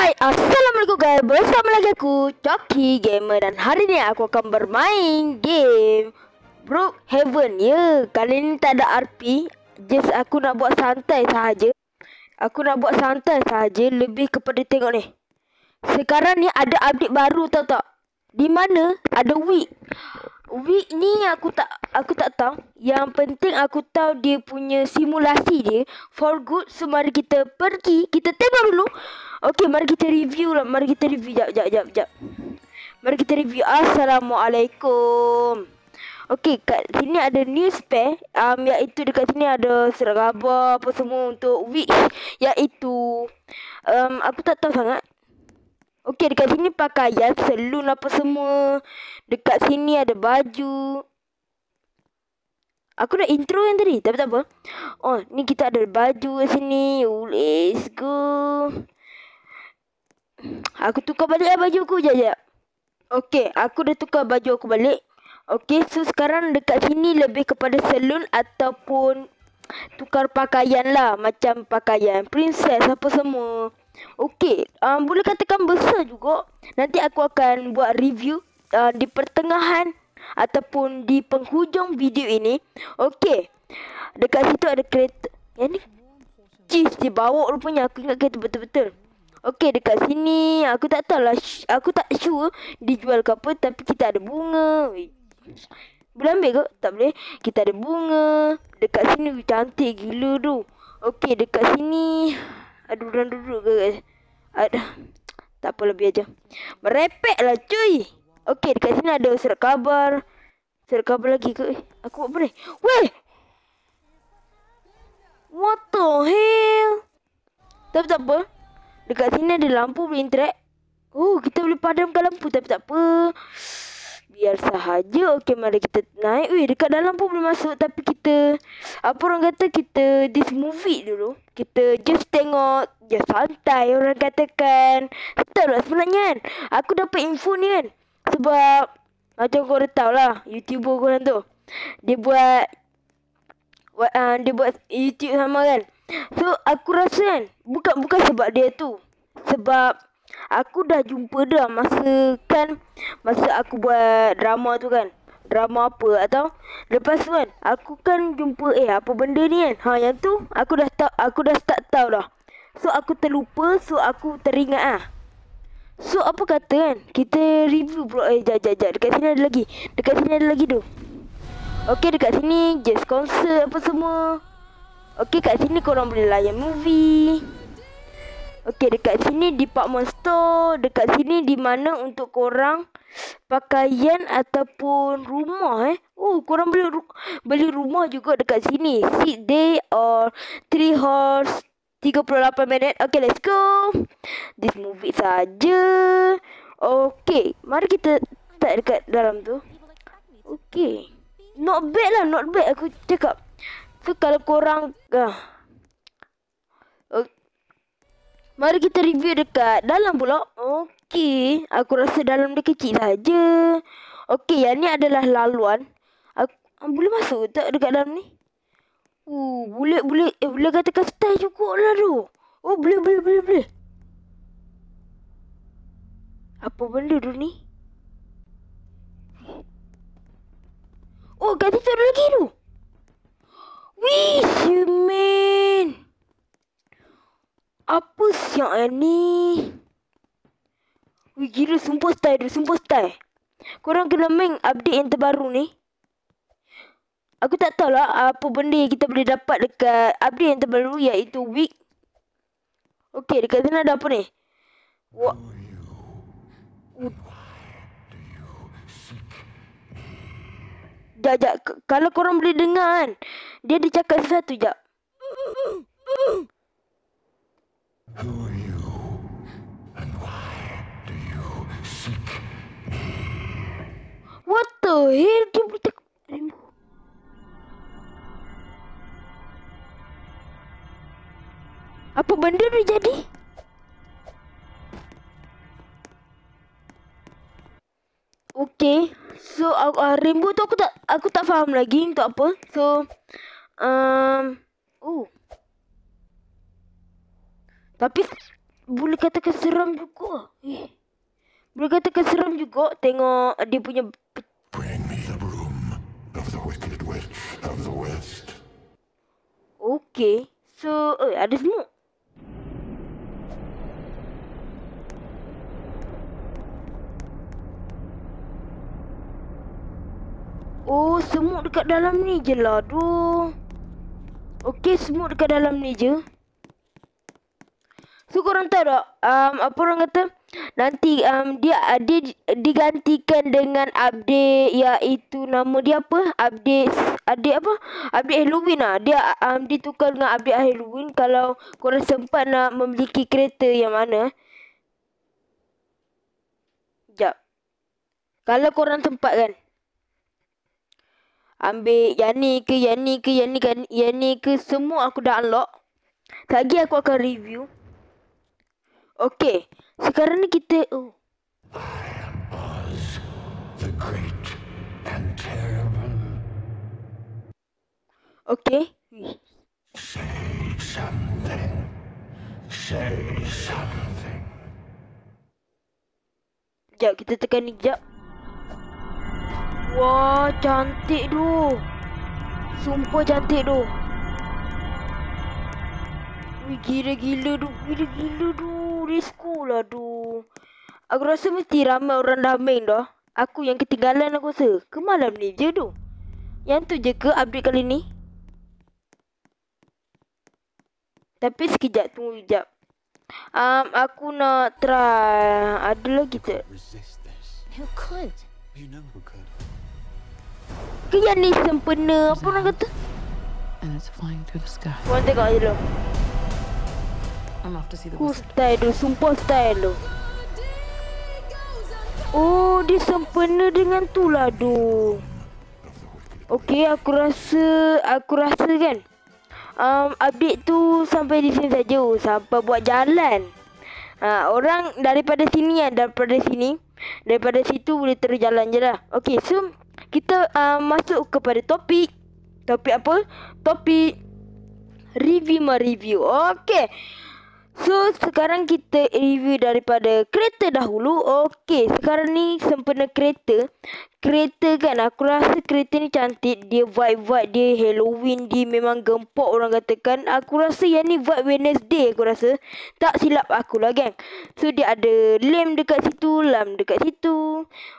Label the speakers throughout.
Speaker 1: Hai, assalamualaikum guys. Bersama lagi aku Coki Gamer dan hari ni aku akan bermain game Brookhaven. Ya, kali ni tak ada RP. Just aku nak buat santai sahaja. Lebih kepada tengok ni. Sekarang ni ada update baru, tahu tak? Di mana ada week. Week ni aku tak tahu. Yang penting aku tahu dia punya simulasi dia for good. So mari kita pergi, kita tengok dulu. Okey, mari kita review lah. Jap. Mari kita review. Assalamualaikum. Okey, kat sini ada news pack. Iaitu dekat sini ada surat khabar apa semua untuk week. Iaitu aku tak tahu sangat. Okey, dekat sini pakaian, salon apa semua. Dekat sini ada baju. Aku dah intro yang tadi, tapi tak apa. Oh, ni kita ada baju kat sini. Let's go. Aku tukar balik baju aku. Sekejap. Okey, aku dah tukar baju aku balik. Okey, so sekarang dekat sini lebih kepada salon ataupun tukar pakaian lah. Macam pakaian princess apa semua. Okey, boleh katakan besar juga. Nanti aku akan buat review di pertengahan ataupun di penghujung video ini. Okey, dekat situ ada kereta. Yang ni cheese dibawa rupanya. Aku ingat kereta betul-betul. Okey, dekat sini aku tak tahu lah. Aku tak sure dijual ke apa. Tapi kita ada bunga. Boleh ambil ke? Tak boleh. Kita ada bunga. Dekat sini cantik gila tu. Okey, dekat sini ada orang duduk ke guys? Tak apa, lebih aja. Merepek lah cuy. Okey, dekat sini ada surat khabar. Surat khabar lagi ke? Aku buat apa ni? Weh! What the hell? Tapi tak apa. Dekat sini ada lampu boleh interact. Oh, kita boleh padamkan lampu. Tapi tak apa. Biar sahaja. Okey, mari kita naik. Weh, dekat dalam pun boleh masuk. Tapi kita, apa orang kata, kita this movie dulu. Kita just tengok. Just santai orang katakan. Betul lah sebenarnya kan. Aku dapat info ni kan. Sebab macam korang tahu lah, YouTuber korang tu, dia buat YouTube sama kan. So aku rasa kan, bukan sebab dia tu. Sebab aku dah jumpa dah masa aku buat drama tu kan. Drama apa atau lepas tu kan aku kan jumpa apa benda ni kan. Yang tu aku dah start tahu dah. So aku terlupa, so aku teringat ah. So apa kata kan, kita review bro. Jap. Dekat sini ada lagi tu. Okey, dekat sini just concert apa semua. Okey, kat sini korang boleh layan movie. Okey, dekat sini department store. Dekat sini di mana untuk korang pakaian ataupun rumah Oh, korang boleh beli rumah juga dekat sini. 6 day or 3 horse 38 minit. Okey, let's go. This movie saja. Okey, mari kita start dekat dalam tu. Okey. Not bad aku cakap. So kalau korang mari kita review dekat dalam pula. Okey, aku rasa dalam dia kecil saja. Okey, yang ni adalah laluan. Boleh masuk tak dekat dalam ni? Boleh katakan style jugalah tu. Oh, boleh. Apa benda tu ni? Oh, kat situ ada lagi tu. Wih, man. Apa siap ni? Wih, gila, sumpah style. Korang kena main update yang terbaru ni. Aku tak tahu lah apa benda yang kita boleh dapat dekat update yang terbaru, iaitu week. Okey, dekat sana ada apa ni? Jap. Kalau korang boleh dengar kan, dia ada cakap sesuatu. Jap.
Speaker 2: Who are you and why do you seek me?
Speaker 1: What the hell? Dia boleh cakap. Apa benda tu jadi? Okey. So rainbow tu aku tak faham lagi untuk apa. So tapi boleh katakan seram juga. Boleh katakan seram juga tengok dia punya.
Speaker 2: Bring me the broom of the wicked witch of the west.
Speaker 1: Okay. So, ada semut. Oh, semut dekat dalam ni je lah. Aduh. Okay, semut dekat dalam ni je. So, korang tahu tak? Apa orang kata? Nanti dia digantikan dengan update, iaitu nama dia apa? Update apa? Update Halloween lah. Dia ditukar dengan update Halloween. Kalau korang sempat nak memiliki kereta yang mana? Sekejap. Kalau korang sempat kan? Ambil yang ni ke, yang ni ke, yang ni ke, semua aku dah unlock. Lagi aku akan review. Okay, sekarang ni kita
Speaker 2: I am Oz, the great and terrible.
Speaker 1: Okay.
Speaker 2: Say something. Say something.
Speaker 1: Sekejap, kita tekan ni sekejap. Wah, cantik tu. Sumpah cantik tu. Wih, gila-gila tu. Gila-gila tu. Risiko lah tu. Aku rasa mesti ramai orang dah main dah. Aku yang ketinggalan aku rasa. Ke malam ni je tu. Yang tu je ke update kali ni? Tapi sekejap, tunggu sekejap. Aku nak try. Ada lagi tak?
Speaker 3: Resist this.
Speaker 4: Who could?
Speaker 3: You know who could.
Speaker 1: Ke yang ni sempena apa orang kata?
Speaker 4: And it's flying through the sky.
Speaker 1: Korang tengok je dulu.
Speaker 4: I'm off to see the
Speaker 1: Aku
Speaker 4: wizard.
Speaker 1: style tu. Sumpah style tu. Oh, dia sempena dengan tu lah tu. Okay, aku rasa kan. Update tu sampai di sini saja. Sampai buat jalan. Orang daripada sini daripada situ boleh terus jalan je lah. Okay, so kita masuk kepada topik. Topik apa? Topik review. Okay. So, sekarang kita review daripada kereta dahulu. Okay, sekarang ni sempena kereta. Kereta kan, aku rasa kereta ni cantik. Dia vibe dia Halloween. Dia memang gempok orang katakan. Aku rasa yang ni vibe Wednesday aku rasa. Tak silap aku lah kan. So, dia ada lamp dekat situ.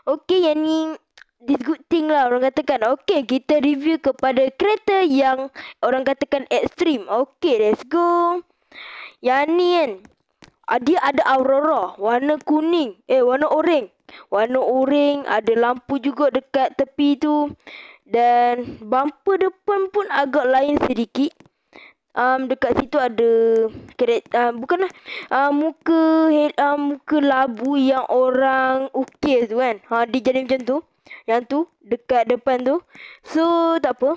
Speaker 1: Okay, yang ni this good thing lah orang katakan. Okay, kita review kepada kereta yang orang katakan ekstrim. Okay, let's go. Yang ni kan, dia ada aurora warna kuning, warna oranye. Warna oranye, ada lampu juga dekat tepi tu. Dan bumper depan pun agak lain sedikit. Dekat situ ada muka labu yang orang ukir tu kan. Dia jadi macam tu. Yang tu dekat depan tu. So tak apa.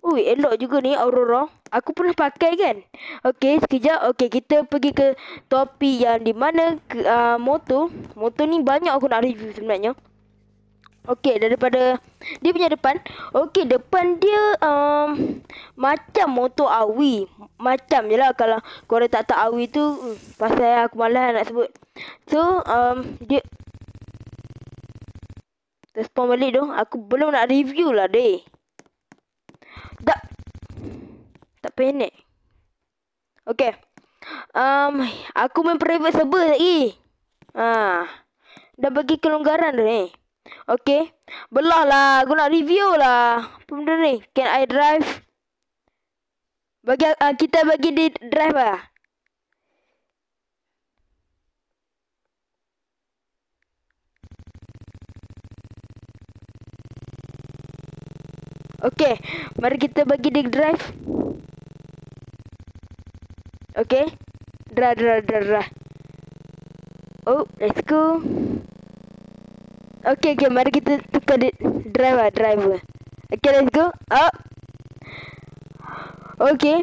Speaker 1: Ui, elok juga ni aurora. Aku pernah pakai kan. Okay, sekejap. Okay, kita pergi ke topik yang di mana motor. Motor ni banyak aku nak review sebenarnya. Okay, daripada dia punya depan. Okay, depan dia macam motor Awi. Macam je lah. Kalau korang tak tahu Awi tu, pasal aku malas nak sebut. So, dia respon balik tu. Aku belum nak review lah deh. Tak pendek. Okay. Aku main private server lagi. Dah bagi kelonggaran dah ni. Okay. Belah lah. Aku nak review lah. Apa benda ni? Can I drive? Kita bagi di drive lah. Okay, mari kita bagi dia drive. Okay, drive. Oh, let's go. Okay, mari kita tukar driver. Okay, let's go. Up. Okay,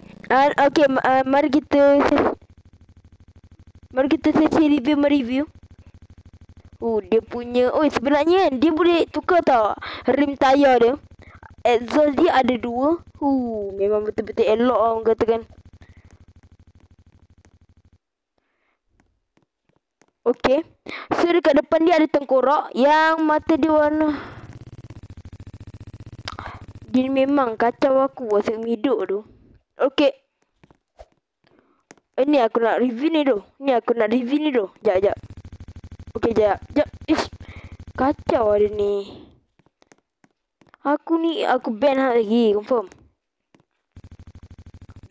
Speaker 1: mari kita sesi review. Dia punya. Sebenarnya kan dia boleh tukar tau rim tayar dia. Exhaust dia ada 2. Memang betul-betul elok orang katakan. Okay. So dekat depan dia ada tengkorak yang mata dia warna. Dia memang kacau aku masa hidup tu. Okay. Ni aku nak review ni tu. Sekejap. Okay, sekejap. Ish. Kacau ada ni. Aku ban lagi, confirm.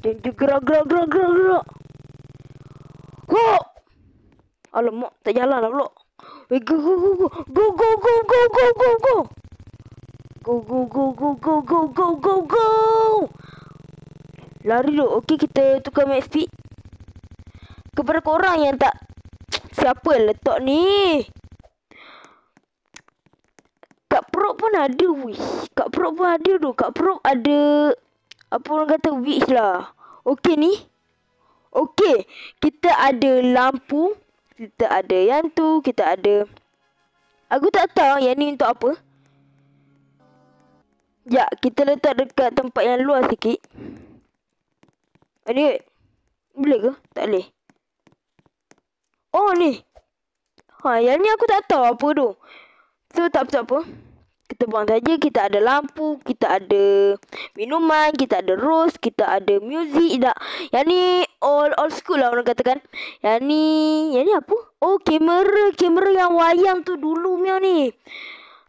Speaker 1: Dan dia gerak. Ho! Alamak, tak jalan lah pula. Weh, go. Go. Lari dulu. Okey, kita tukar max speed. Kepada korang yang tak... Siapa letak ni? Kat perut pun ada, wish. Kat perut ada... Apa orang kata, wish lah. Okey ni. Okey, kita ada lampu. Kita ada yang tu. Kita ada... Aku tak tahu yang ni untuk apa. Ya, kita letak dekat tempat yang luar sikit. Ni boleh ke? Tak boleh. Oh ni. Yang ni aku tak tahu apa tu. So tak apa. Kita buang saja. Kita ada lampu, kita ada minuman, kita ada rose, kita ada muzik dah. Yang ni all school lah orang katakan. Yang ni apa? Oh, kamera yang wayang tu dulu punya ni.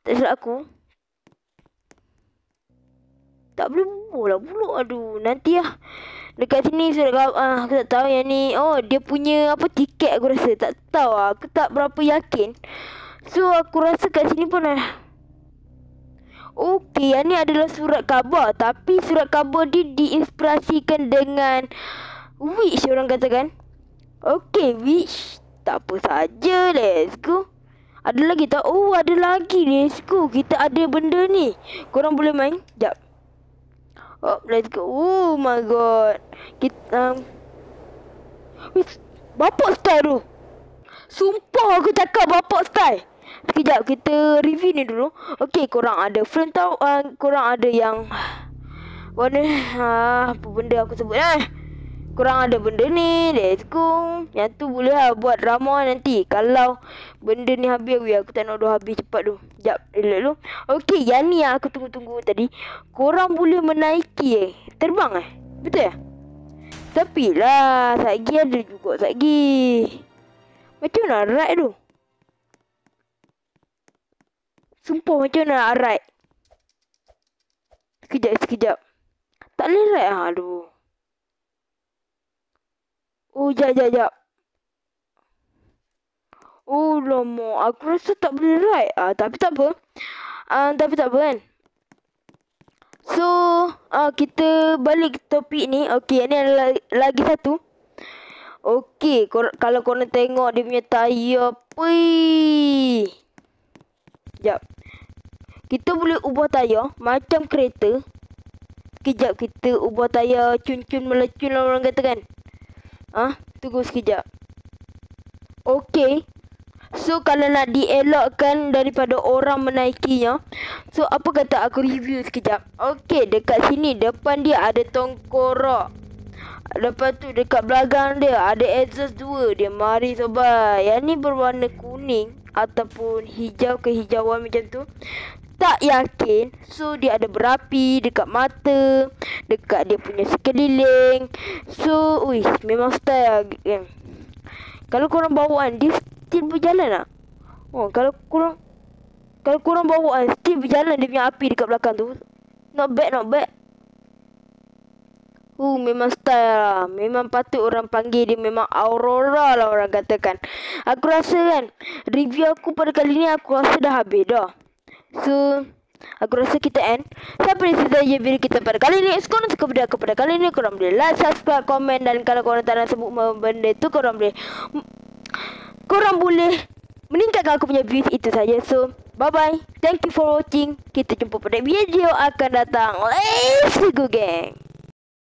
Speaker 1: Tak silap aku. Tak boleh bubuh lah pula. Aduh, nanti lah. Dekat sini surat aku tak tahu yang ni. Oh, dia punya apa tiket aku rasa. Tak tahu lah. Aku tak berapa yakin. So, aku rasa kat sini pun ada. Okey, yang ni adalah surat khabar. Tapi surat khabar dia diinspirasikan dengan Wish orang katakan. Okey, Wish. Tak apa saja. Let's go. Ada lagi tak? Oh, ada lagi. Let's go. Kita ada benda ni. Korang boleh main? Sekejap. Oh, let's go. Oh my god. Kita bapak style tu. Sumpah aku cakap bapak style. Sekejap kita review ni dulu. Okey, korang ada frame tau. Korang ada yang warna apa benda aku sebut korang ada benda ni. Let's go. Yang tu boleh lah buat drama nanti. Kalau benda ni habis, aku tak nak dah habis cepat tu. Sekejap, relax dulu. Okey, yang ni yang aku tunggu-tunggu tadi. Korang boleh menaiki terbang betul ya? Tapi lah, satgi ada juga satgi. Macam mana ride tu? Sumpah macam mana ride? Sekejap. Tak boleh ride aduh. Oh, jap. Oh, lama. Aku rasa tak boleh ride. Tapi tak apa. Kan. So, kita balik ke topik ni. Okey, ni ada lagi satu. Okey, kalau korang tengok dia punya tayar. Sekejap. Kita boleh ubah tayar macam kereta. Sekejap, kita ubah tayar cun-cun melecun lah orang kata kan. Tunggu sekejap. Okey. So, kalau nak dielakkan daripada orang menaikinya. So, apa kata aku review sekejap. Okey, dekat sini depan dia ada tengkorak. Lepas tu dekat belakang dia ada exhaust 2. Dia mari sobat. Yang ni berwarna kuning ataupun hijau kehijauan macam tu. Tak yakin. So dia ada berapi dekat mata, dekat dia punya sekeliling. So memang style kan. Kalau korang bawaan dia still berjalan tak? Oh, kalau korang bawaan still berjalan dia punya api dekat belakang tu. Not bad. Memang style lah. Memang patut orang panggil dia memang Aurora lah orang katakan. Aku rasa kan review aku pada kali ni aku rasa dah habis dah. So, aku rasa kita end. Sampai di situ saja video kita pada kali ni. Korang suka video aku pada kali ni, korang boleh like, subscribe, komen. Dan kalau korang tak nak sebut benda tu, korang boleh meningkatkan aku punya views. Itu saja. So, bye-bye. Thank you for watching. Kita jumpa pada video akan datang. Let's go gang.